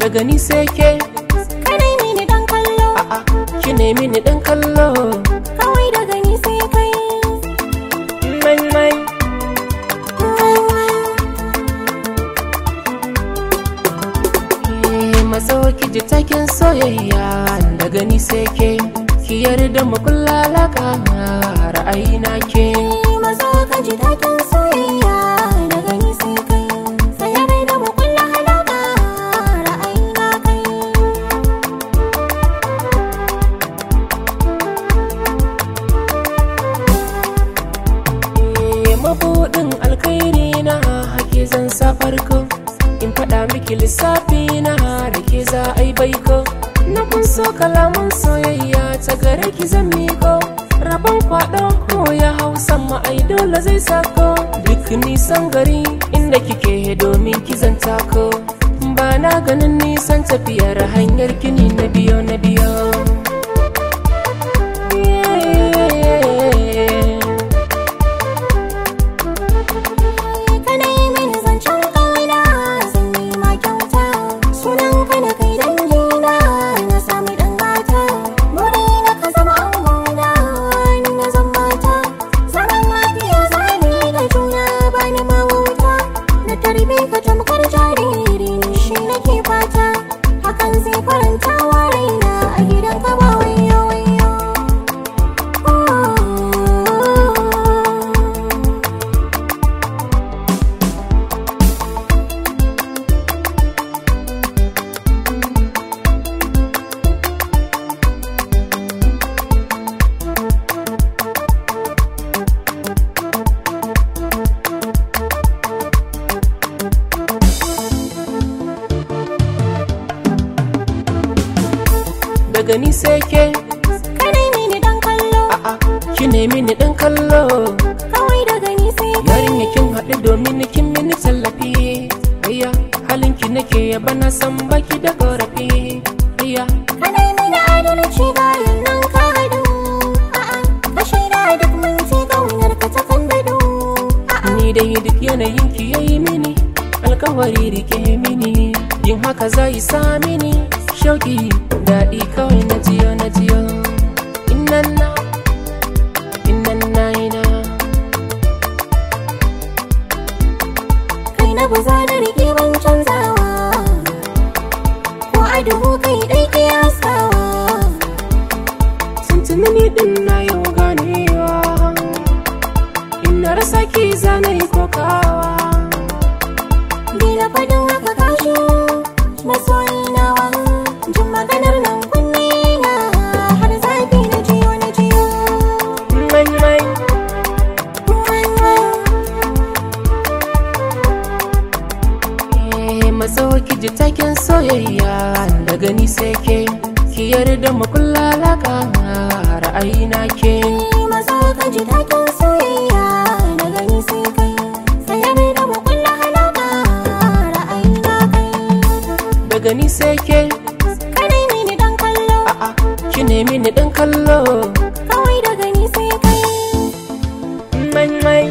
daga ni sai ke. Ka nai mini dan kallo, Ki ne mini dan kallo. kawai daga ni sai kai. Mai mai. Matso ki ji takin soyayya daga ni sai ke. Ki yarda mu kulla alaka ra'ayina ke. Mazo ka ji daɗin soyayya daga ni sai kai. Sai ya rai da mu kulla alaƙa ra'ayina kai. Mabuɗin alkhairi na hake zan sa farko. In faɗa miki lissafi na da ke za a yi baiko. Na kun so kalaman soyayya ta gare ki zan miko. Rabon kwaɗo ko ya hau sama ai dole zai sako. Duk nisan gari inda kike domin ki zan tako. Ba na ganin nisan tafiyar hanyar gini na biyo na biyo. Ka nai mini zancen ƙauna, zan yi ma kyauta. Sunan ka da kai dangina, na sami ɗan gata. Burina ka zama angona, ni na zan mata. Zaman lafiya zane da juna bani mawuta. Na tarbe ka tamkar jariri, shi nake fata. Hakan zai faranta wa raina a gidan ka ba wayo wayo. Daga ni sai ke. Ka nai mini dan kallo, Ki ne mini dan kallo. kawai daga ni sai kai. Yarinya kin haɗu domin kin mini tallafi. Ayya halinki nake yaba na san baki da ƙorafi. Ayya Ka nai mini adalci bayan nan ka haɗu. Ka shaida duk mun ce ƙaunar ka ta kan gado. ni dai duk yanayin ki yayi mini alkawari rike mini. Yin haka zai sa mini shauki daɗi kawai na jiyo na jiyo. Inanna inanna ina. Kai na buza da rike ban canzawa, ko a duhu kai ɗai ke haskawa. Tuntuni ni din na yau ganewa. In na rasa ki zanai kokawa. Dina faɗin haka kashi masoyi nawa. Jin maganar nan kunne na har zafi na jiyo na jiyo. Mai mai. Matso ki ji takin soyayya daga ni sai ke. Ki yarda mu kulla alaka ra'ayina ke. Mazo ka ji daɗin soyayya daga ni sai kai. Sai ya rai da mu kulla alaƙa ra'ayina kai. Daga ni sai ke. Ka nai mini dan kallo, Ki ne mini dan kallo. kawai daga ni sai kai. Mai mai.